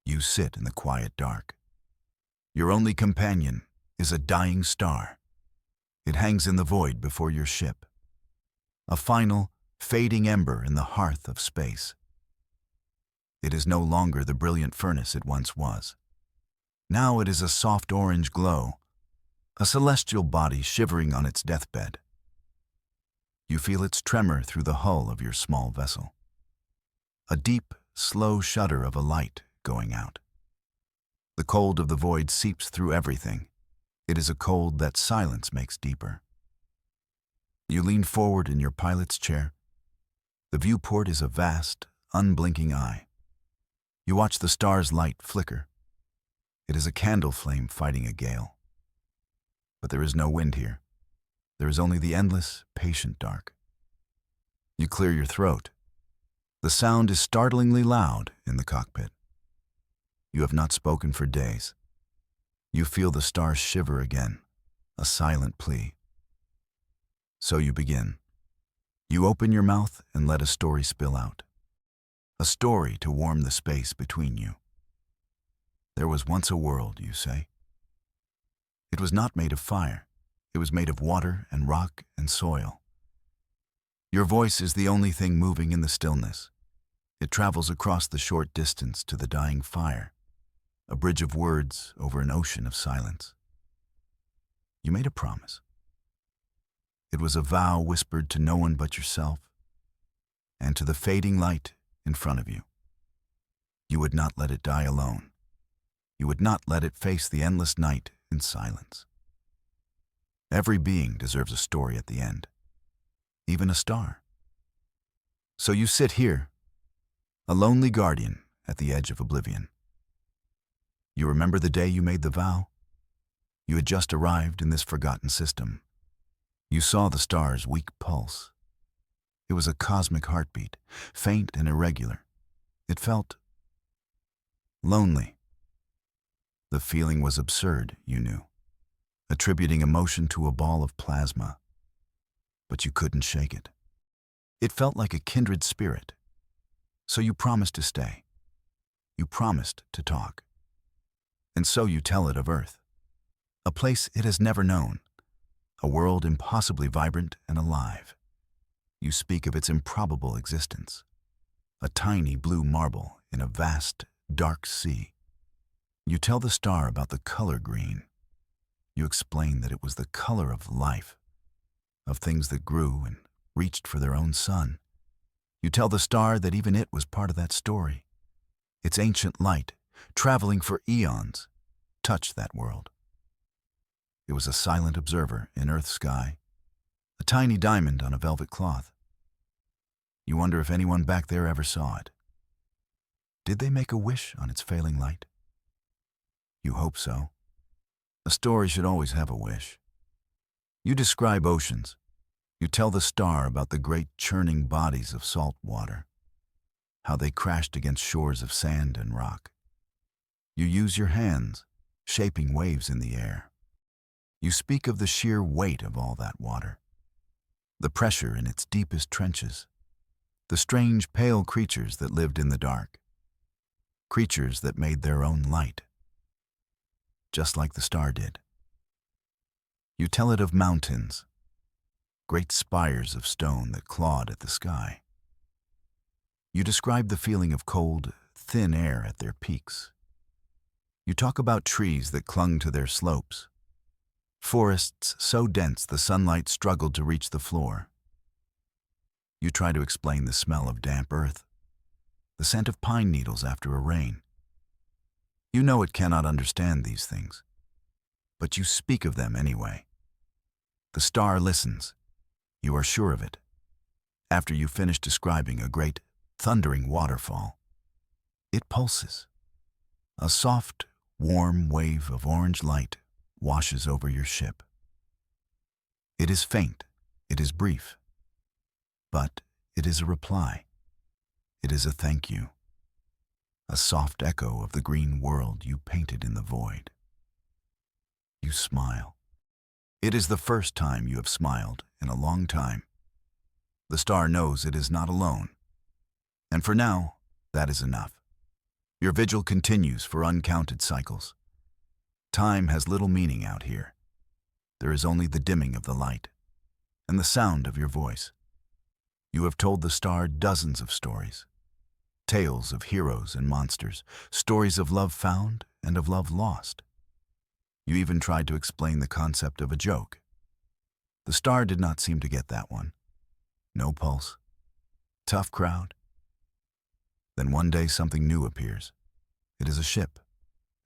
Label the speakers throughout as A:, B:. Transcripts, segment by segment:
A: You sit in the quiet dark. Your only companion is a dying star. It hangs in the void before your ship. A final, fading ember in the hearth of space. It is no longer the brilliant furnace it once was. Now it is a soft orange glow, a celestial body shivering on its deathbed. You feel its tremor through the hull of your small vessel. A deep, slow shudder of a light going out. The cold of the void seeps through everything. It is a cold that silence makes deeper. You lean forward in your pilot's chair. The viewport is a vast, unblinking eye. You watch the star's light flicker. It is a candle flame fighting a gale. But there is no wind here. There is only the endless, patient dark. You clear your throat. The sound is startlingly loud in the cockpit. You have not spoken for days. You feel the stars shiver again, a silent plea. So you begin. You open your mouth and let a story spill out. A story to warm the space between you. There was once a world, you say. It was not made of fire. It was made of water and rock and soil. Your voice is the only thing moving in the stillness. It travels across the short distance to the dying fire, a bridge of words over an ocean of silence. You made a promise. It was a vow whispered to no one but yourself and to the fading light in front of you. You would not let it die alone. You would not let it face the endless night in silence. Every being deserves a story at the end, even a star. So you sit here, a lonely guardian at the edge of oblivion. You remember the day you made the vow? You had just arrived in this forgotten system. You saw the star's weak pulse. It was a cosmic heartbeat, faint and irregular. It felt lonely. The feeling was absurd, you knew, attributing emotion to a ball of plasma. But you couldn't shake it. It felt like a kindred spirit. So you promised to stay. You promised to talk. And so you tell it of Earth, a place it has never known, a world impossibly vibrant and alive. You speak of its improbable existence, a tiny blue marble in a vast, dark sea. You tell the star about the color green. You explain that it was the color of life, of things that grew and reached for their own sun. You tell the star that even it was part of that story. Its ancient light, traveling for eons, touched that world. It was a silent observer in Earth's sky, a tiny diamond on a velvet cloth. You wonder if anyone back there ever saw it. Did they make a wish on its failing light? You hope so. A story should always have a wish. You describe oceans. You tell the star about the great churning bodies of salt water, how they crashed against shores of sand and rock. You use your hands, shaping waves in the air. You speak of the sheer weight of all that water, the pressure in its deepest trenches, the strange pale creatures that lived in the dark, creatures that made their own light, just like the star did. You tell it of mountains, great spires of stone that clawed at the sky. You describe the feeling of cold, thin air at their peaks. You talk about trees that clung to their slopes, forests so dense the sunlight struggled to reach the floor. You try to explain the smell of damp earth, the scent of pine needles after a rain. You know it cannot understand these things, but you speak of them anyway. The star listens. You are sure of it. After you finish describing a great, thundering waterfall, it pulses. A soft, warm wave of orange light washes over your ship. It is faint, it is brief, but it is a reply. It is a thank you, a soft echo of the green world you painted in the void. You smile. It is the first time you have smiled in a long time. The star knows it is not alone, and for now, that is enough. Your vigil continues for uncounted cycles. Time has little meaning out here. There is only the dimming of the light and the sound of your voice. You have told the star dozens of stories. Tales of heroes and monsters, stories of love found and of love lost. You even tried to explain the concept of a joke. The star did not seem to get that one. No pulse. Tough crowd. Then one day something new appears. It is a ship.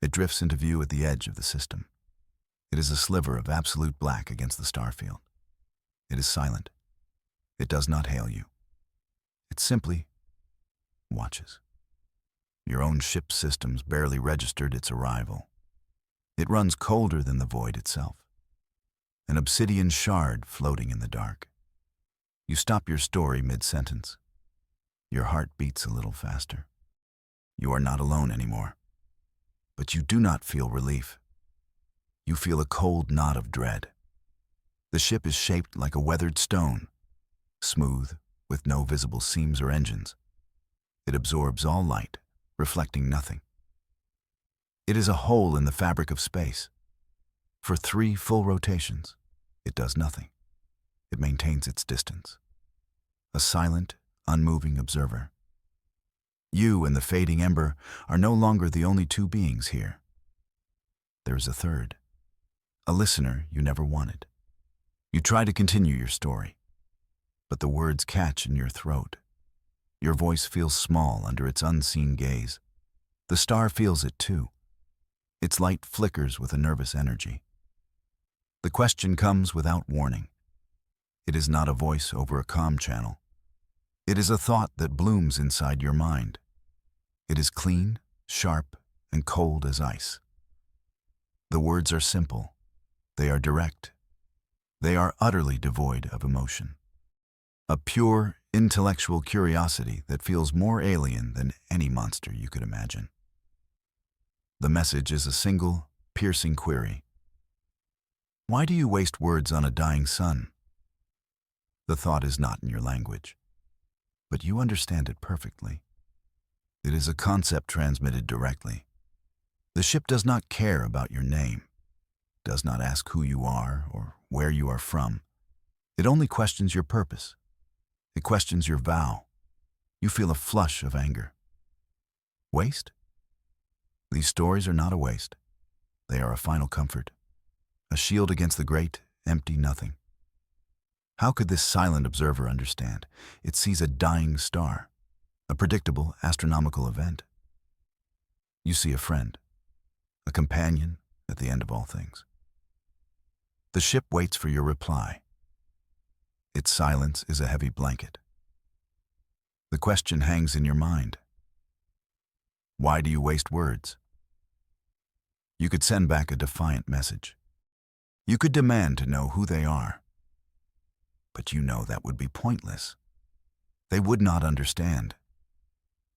A: It drifts into view at the edge of the system. It is a sliver of absolute black against the star field. It is silent. It does not hail you. It simply watches. Your own ship's systems barely registered its arrival. It runs colder than the void itself. An obsidian shard floating in the dark. You stop your story mid-sentence. Your heart beats a little faster. You are not alone anymore. But you do not feel relief. You feel a cold knot of dread. The ship is shaped like a weathered stone, smooth, with no visible seams or engines. It absorbs all light, reflecting nothing. It is a hole in the fabric of space. For 3 full rotations, it does nothing. It maintains its distance. A silent, unmoving observer. You and the fading ember are no longer the only 2 beings here. There is a third, a listener you never wanted. You try to continue your story, but the words catch in your throat. Your voice feels small under its unseen gaze. The star feels it too. Its light flickers with a nervous energy. The question comes without warning. It is not a voice over a comm channel. It is a thought that blooms inside your mind. It is clean, sharp, and cold as ice. The words are simple. They are direct. They are utterly devoid of emotion. A pure, intellectual curiosity that feels more alien than any monster you could imagine. The message is a single, piercing query. Why do you waste words on a dying sun? The thought is not in your language, but you understand it perfectly. It is a concept transmitted directly. The ship does not care about your name, does not ask who you are or where you are from. It only questions your purpose. It questions your vow. You feel a flush of anger. Waste? These stories are not a waste. They are a final comfort, a shield against the great, empty nothing. How could this silent observer understand? It sees a dying star, a predictable astronomical event. You see a friend, a companion at the end of all things. The ship waits for your reply. Its silence is a heavy blanket. The question hangs in your mind. Why do you waste words? You could send back a defiant message. You could demand to know who they are. But you know that would be pointless. They would not understand.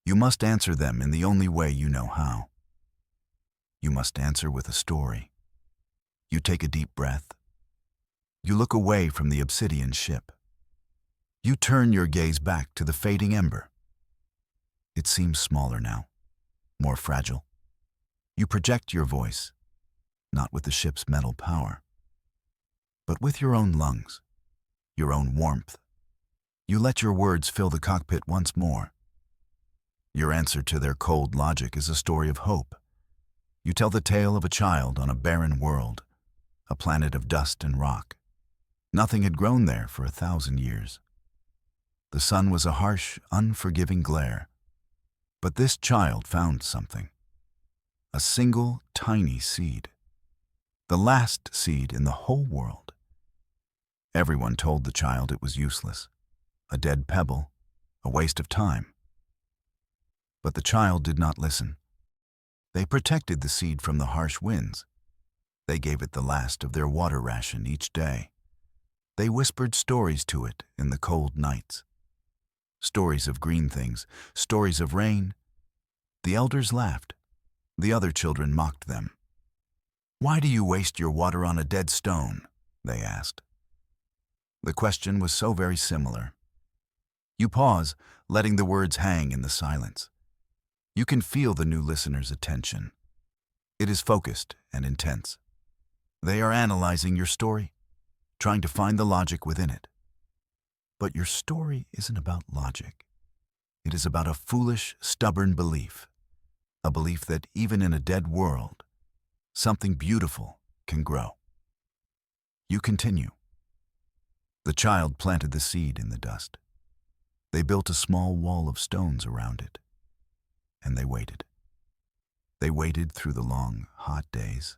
A: You must answer them in the only way you know how. You must answer with a story. You take a deep breath. You look away from the obsidian ship. You turn your gaze back to the fading ember. It seems smaller now, more fragile. You project your voice, not with the ship's metal power, but with your own lungs, your own warmth. You let your words fill the cockpit once more. Your answer to their cold logic is a story of hope. You tell the tale of a child on a barren world, a planet of dust and rock. Nothing had grown there for 1,000 years. The sun was a harsh, unforgiving glare. But this child found something. A single, tiny seed. The last seed in the whole world. Everyone told the child it was useless, a dead pebble, a waste of time. But the child did not listen. They protected the seed from the harsh winds. They gave it the last of their water ration each day. They whispered stories to it in the cold nights. Stories of green things, stories of rain. The elders laughed. The other children mocked them. "Why do you waste your water on a dead stone?" they asked. The question was so very similar. You pause, letting the words hang in the silence. You can feel the new listener's attention. It is focused and intense. They are analyzing your story, trying to find the logic within it. But your story isn't about logic. It is about a foolish, stubborn belief. A belief that even in a dead world, something beautiful can grow. You continue. The child planted the seed in the dust. They built a small wall of stones around it. And they waited. They waited through the long, hot days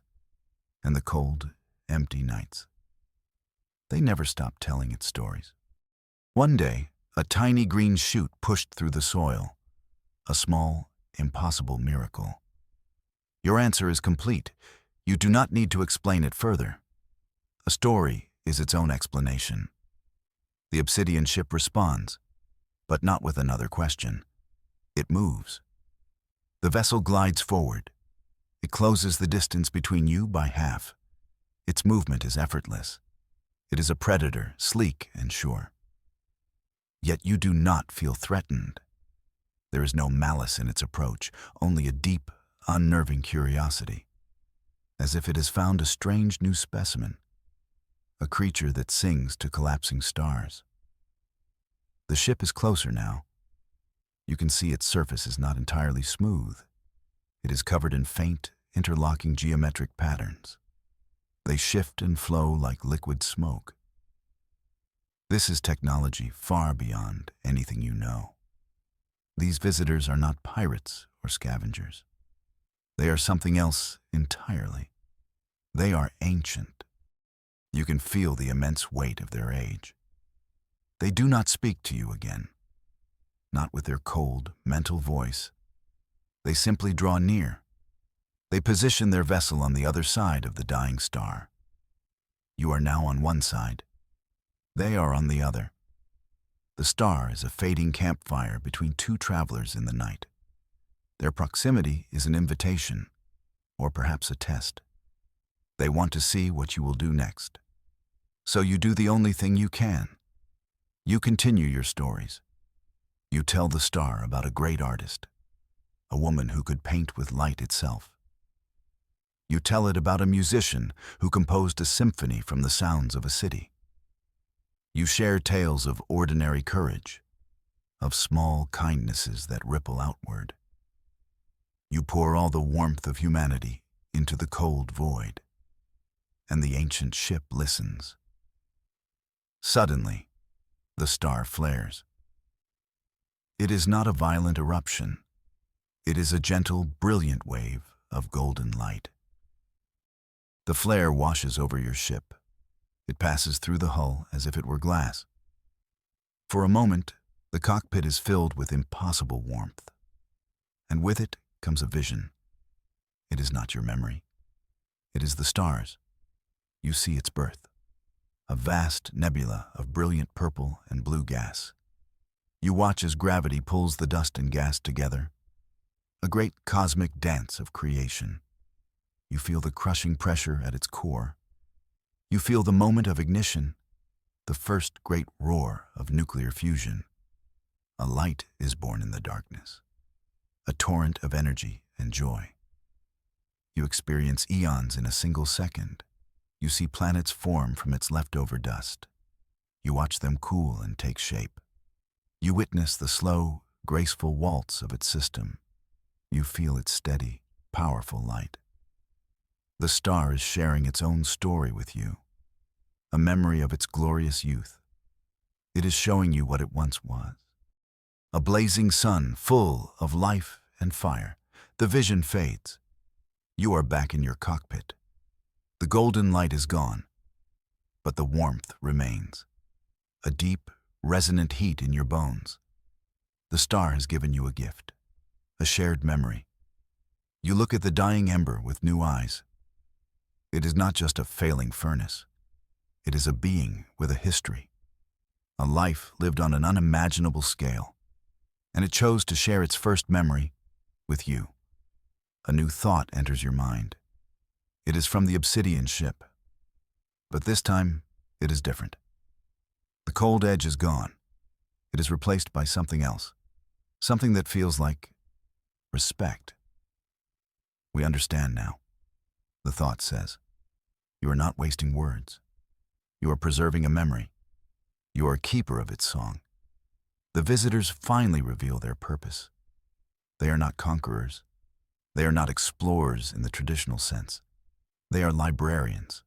A: and the cold, empty nights. They never stopped telling its stories. One day, a tiny green shoot pushed through the soil, a small, impossible miracle. Your answer is complete. You do not need to explain it further. A story is its own explanation. The obsidian ship responds, but not with another question. It moves. The vessel glides forward. It closes the distance between you by half. Its movement is effortless. It is a predator, sleek and sure. Yet you do not feel threatened. There is no malice in its approach, only a deep, unnerving curiosity, as if it has found a strange new specimen, a creature that sings to collapsing stars. The ship is closer now. You can see its surface is not entirely smooth. It is covered in faint, interlocking geometric patterns. They shift and flow like liquid smoke. This is technology far beyond anything you know. These visitors are not pirates or scavengers. They are something else entirely. They are ancient. You can feel the immense weight of their age. They do not speak to you again, not with their cold, mental voice. They simply draw near. They position their vessel on the other side of the dying star. You are now on one side. They are on the other. The star is a fading campfire between two travelers in the night. Their proximity is an invitation, or perhaps a test. They want to see what you will do next. So you do the only thing you can. You continue your stories. You tell the star about a great artist, a woman who could paint with light itself. You tell it about a musician who composed a symphony from the sounds of a city. You share tales of ordinary courage, of small kindnesses that ripple outward. You pour all the warmth of humanity into the cold void, and the ancient ship listens. Suddenly, the star flares. It is not a violent eruption. It is a gentle, brilliant wave of golden light. The flare washes over your ship. It passes through the hull as if it were glass. For a moment, the cockpit is filled with impossible warmth. And with it comes a vision. It is not your memory. It is the stars. You see its birth. A vast nebula of brilliant purple and blue gas. You watch as gravity pulls the dust and gas together. A great cosmic dance of creation. You feel the crushing pressure at its core. You feel the moment of ignition, the first great roar of nuclear fusion. A light is born in the darkness, a torrent of energy and joy. You experience eons in a single second. You see planets form from its leftover dust. You watch them cool and take shape. You witness the slow, graceful waltz of its system. You feel its steady, powerful light. The star is sharing its own story with you, a memory of its glorious youth. It is showing you what it once was. A blazing sun full of life and fire. The vision fades. You are back in your cockpit. The golden light is gone, but the warmth remains. A deep, resonant heat in your bones. The star has given you a gift, a shared memory. You look at the dying ember with new eyes. It is not just a failing furnace. It is a being with a history, a life lived on an unimaginable scale, and it chose to share its first memory with you. A new thought enters your mind. It is from the obsidian ship, but this time it is different. The cold edge is gone. It is replaced by something else, something that feels like respect. We understand now, the thought says. You are not wasting words. You are preserving a memory. You are a keeper of its song. The visitors finally reveal their purpose. They are not conquerors. They are not explorers in the traditional sense. They are librarians,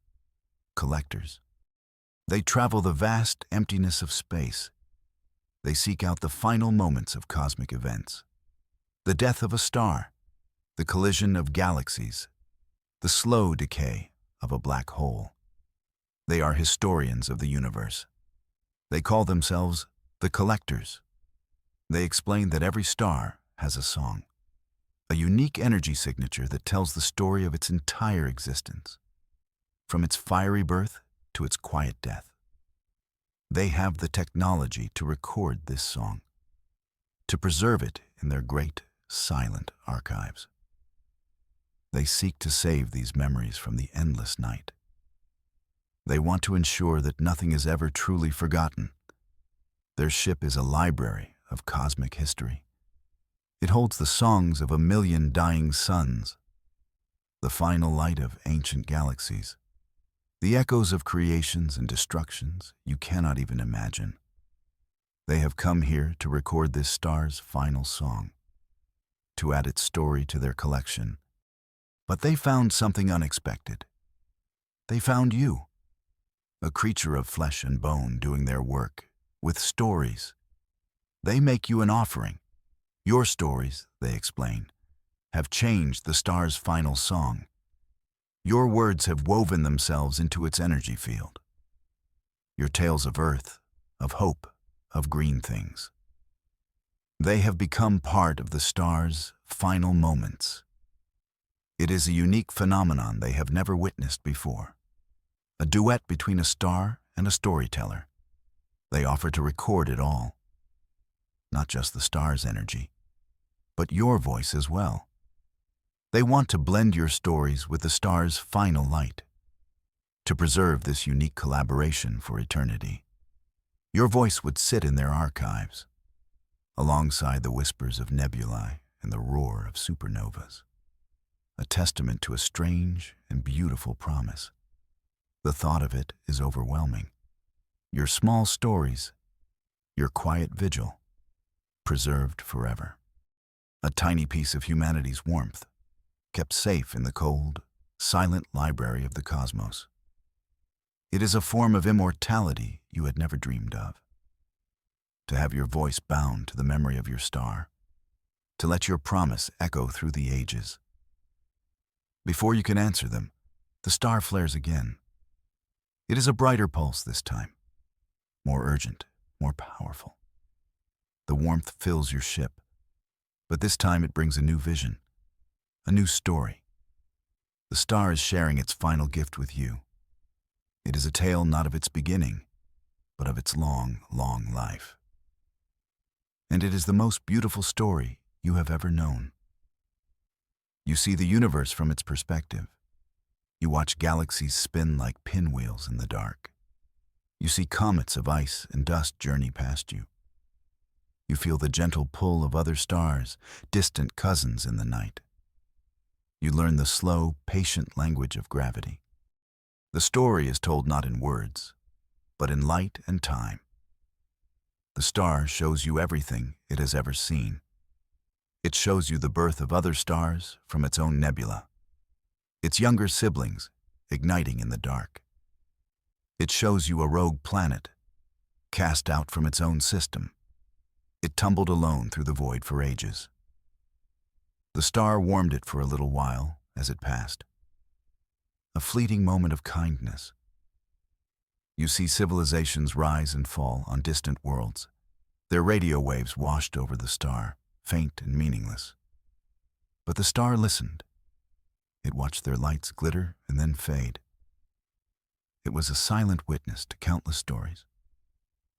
A: collectors. They travel the vast emptiness of space. They seek out the final moments of cosmic events. The death of a star, the collision of galaxies, the slow decay of a black hole. They are historians of the universe. They call themselves the collectors. They explain that every star has a song, a unique energy signature that tells the story of its entire existence, from its fiery birth to its quiet death. They have the technology to record this song, to preserve it in their great, silent archives. They seek to save these memories from the endless night. They want to ensure that nothing is ever truly forgotten. Their ship is a library of cosmic history. It holds the songs of 1,000,000 dying suns, the final light of ancient galaxies, the echoes of creations and destructions you cannot even imagine. They have come here to record this star's final song, to add its story to their collection. But they found something unexpected. They found you, a creature of flesh and bone doing their work, with stories. They make you an offering. Your stories, they explain, have changed the star's final song. Your words have woven themselves into its energy field. Your tales of earth, of hope, of green things. They have become part of the star's final moments. It is a unique phenomenon they have never witnessed before. A duet between a star and a storyteller. They offer to record it all. Not just the star's energy, but your voice as well. They want to blend your stories with the star's final light, to preserve this unique collaboration for eternity. Your voice would sit in their archives, alongside the whispers of nebulae and the roar of supernovas, a testament to a strange and beautiful promise. The thought of it is overwhelming. Your small stories, your quiet vigil, preserved forever. A tiny piece of humanity's warmth, kept safe in the cold, silent library of the cosmos. It is a form of immortality you had never dreamed of. To have your voice bound to the memory of your star, to let your promise echo through the ages. Before you can answer them, the star flares again. It is a brighter pulse this time, more urgent, more powerful. The warmth fills your ship, but this time it brings a new vision, a new story. The star is sharing its final gift with you. It is a tale not of its beginning, but of its long, long life. And it is the most beautiful story you have ever known. You see the universe from its perspective. You watch galaxies spin like pinwheels in the dark. You see comets of ice and dust journey past you. You feel the gentle pull of other stars, distant cousins in the night. You learn the slow, patient language of gravity. The story is told not in words, but in light and time. The star shows you everything it has ever seen. It shows you the birth of other stars from its own nebula, its younger siblings igniting in the dark. It shows you a rogue planet, cast out from its own system. It tumbled alone through the void for ages. The star warmed it for a little while as it passed. A fleeting moment of kindness. You see civilizations rise and fall on distant worlds, their radio waves washed over the star, faint and meaningless. But the star listened. It watched their lights glitter and then fade. It was a silent witness to countless stories,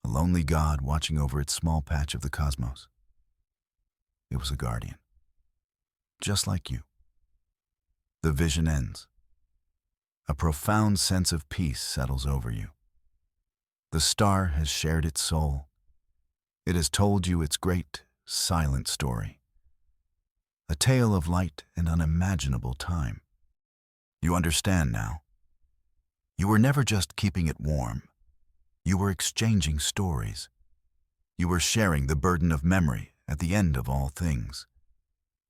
A: a lonely god watching over its small patch of the cosmos. It was a guardian, just like you. The vision ends. A profound sense of peace settles over you. The star has shared its soul. It has told you its great, silent story. a tale of light and unimaginable time. You understand now. You were never just keeping it warm. You were exchanging stories. You were sharing the burden of memory at the end of all things.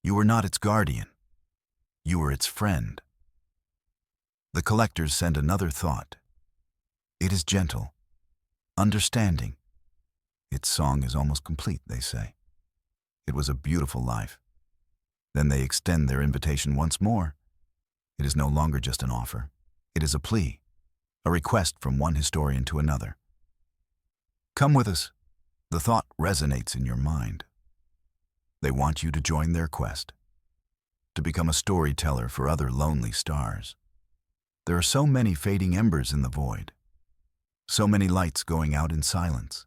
A: You were not its guardian. You were its friend. The collectors send another thought. It is gentle, understanding. Its song is almost complete, they say. It was a beautiful life. Then they extend their invitation once more. It is no longer just an offer. It is a plea, a request from one historian to another. Come with us. The thought resonates in your mind. They want you to join their quest, to become a storyteller for other lonely stars. There are so many fading embers in the void, so many lights going out in silence.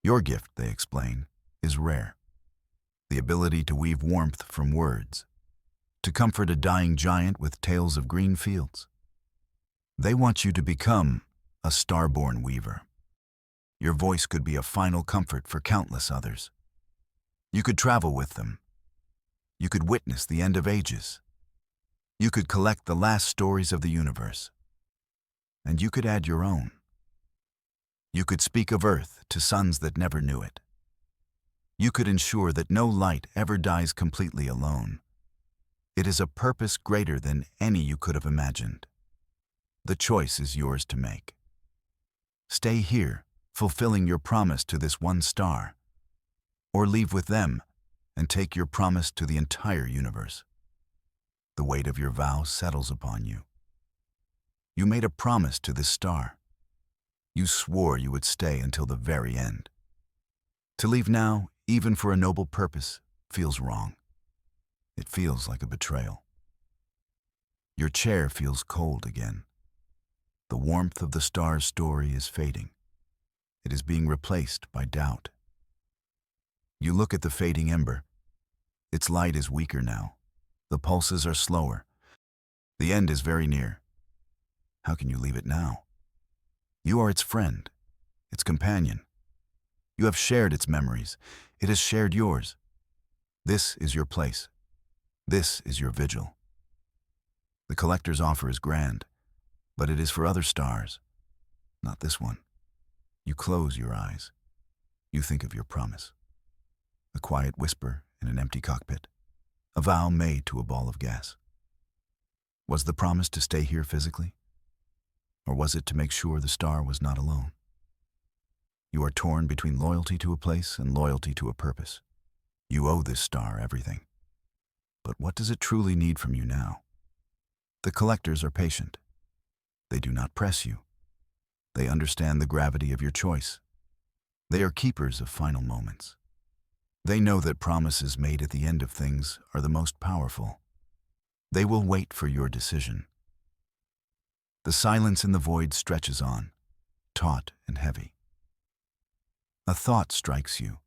A: Your gift, they explain, is rare. The ability to weave warmth from words, to comfort a dying giant with tales of green fields. They want you to become a starborn weaver. Your voice could be a final comfort for countless others. You could travel with them. You could witness the end of ages. You could collect the last stories of the universe. And you could add your own. You could speak of Earth to suns that never knew it. You could ensure that no light ever dies completely alone. It is a purpose greater than any you could have imagined. The choice is yours to make. Stay here, fulfilling your promise to this one star, or leave with them and take your promise to the entire universe. The weight of your vow settles upon you. You made a promise to this star. You swore you would stay until the very end. To leave now, even for a noble purpose, feels wrong. It feels like a betrayal. Your chair feels cold again. The warmth of the star's story is fading. It is being replaced by doubt. You look at the fading ember. Its light is weaker now. The pulses are slower. The end is very near. How can you leave it now? You are its friend, its companion. You have shared its memories. It has shared yours. This is your place. This is your vigil. The collector's offer is grand, but it is for other stars, not this one. You close your eyes. You think of your promise. A quiet whisper in an empty cockpit. A vow made to a ball of gas. Was the promise to stay here physically? Or was it to make sure the star was not alone? You are torn between loyalty to a place and loyalty to a purpose. You owe this star everything. But what does it truly need from you now? The collectors are patient. They do not press you. They understand the gravity of your choice. They are keepers of final moments. They know that promises made at the end of things are the most powerful. They will wait for your decision. The silence in the void stretches on, taut and heavy. A thought strikes you.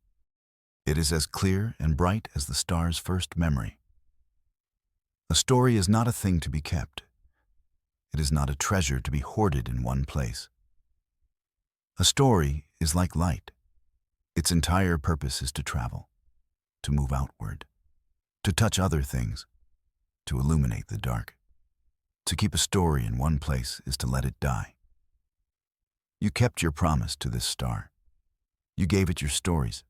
A: It is as clear and bright as the star's first memory. A story is not a thing to be kept. It is not a treasure to be hoarded in one place. A story is like light. Its entire purpose is to travel, to move outward, to touch other things, to illuminate the dark. To keep a story in one place is to let it die. You kept your promise to this star. You gave it your stories.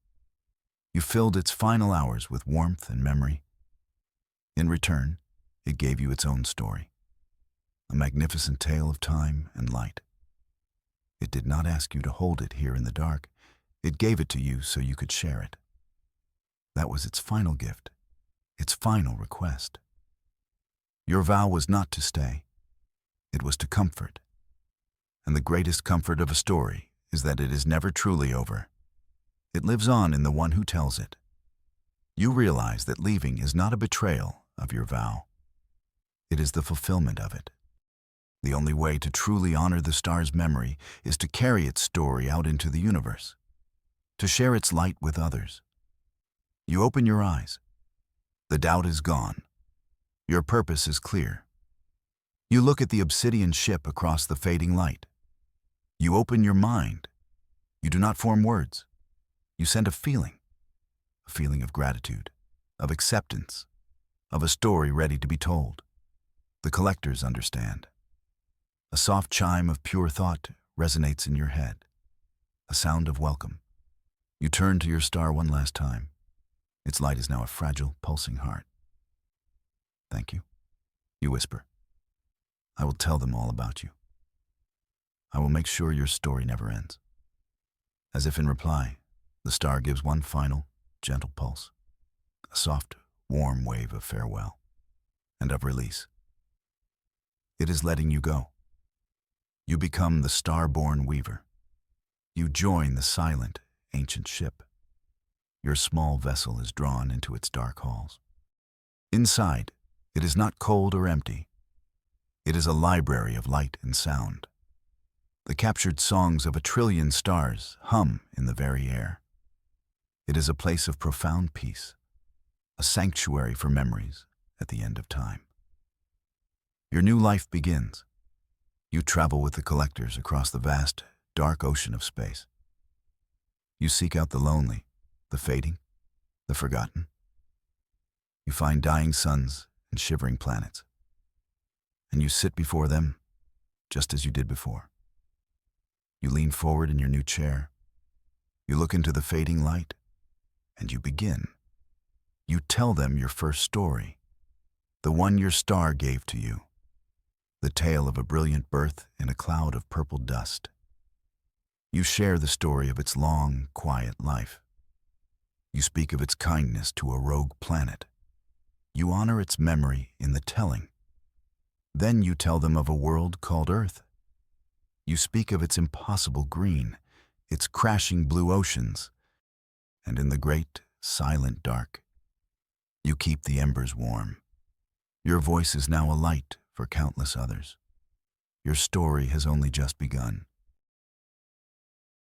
A: You filled its final hours with warmth and memory. In return, it gave you its own story, a magnificent tale of time and light. It did not ask you to hold it here in the dark. It gave it to you so you could share it. That was its final gift, its final request. Your vow was not to stay. It was to comfort. And the greatest comfort of a story is that it is never truly over. It lives on in the one who tells it. You realize that leaving is not a betrayal of your vow. It is the fulfillment of it. The only way to truly honor the star's memory is to carry its story out into the universe, to share its light with others. You open your eyes. The doubt is gone. Your purpose is clear. You look at the obsidian ship across the fading light. You open your mind. You do not form words. You send a feeling of gratitude, of acceptance, of a story ready to be told. The collectors understand. A soft chime of pure thought resonates in your head, a sound of welcome. You turn to your star one last time. Its light is now a fragile, pulsing heart. Thank you, you whisper. I will tell them all about you. I will make sure your story never ends. As if in reply, the star gives one final, gentle pulse, a soft, warm wave of farewell and of release. It is letting you go. You become the star-born weaver. You join the silent, ancient ship. Your small vessel is drawn into its dark halls. Inside, it is not cold or empty. It is a library of light and sound. The captured songs of 1,000,000,000 stars hum in the very air. It is a place of profound peace, a sanctuary for memories at the end of time. Your new life begins. You travel with the collectors across the vast, dark ocean of space. You seek out the lonely, the fading, the forgotten. You find dying suns and shivering planets. And you sit before them just as you did before. You lean forward in your new chair. You look into the fading light, and you begin. You tell them your first story, the one your star gave to you, the tale of a brilliant birth in a cloud of purple dust. You share the story of its long, quiet life. You speak of its kindness to a rogue planet. You honor its memory in the telling. Then you tell them of a world called Earth. You speak of its impossible green, its crashing blue oceans, and in the great, silent dark, you keep the embers warm. Your voice is now a light for countless others. Your story has only just begun.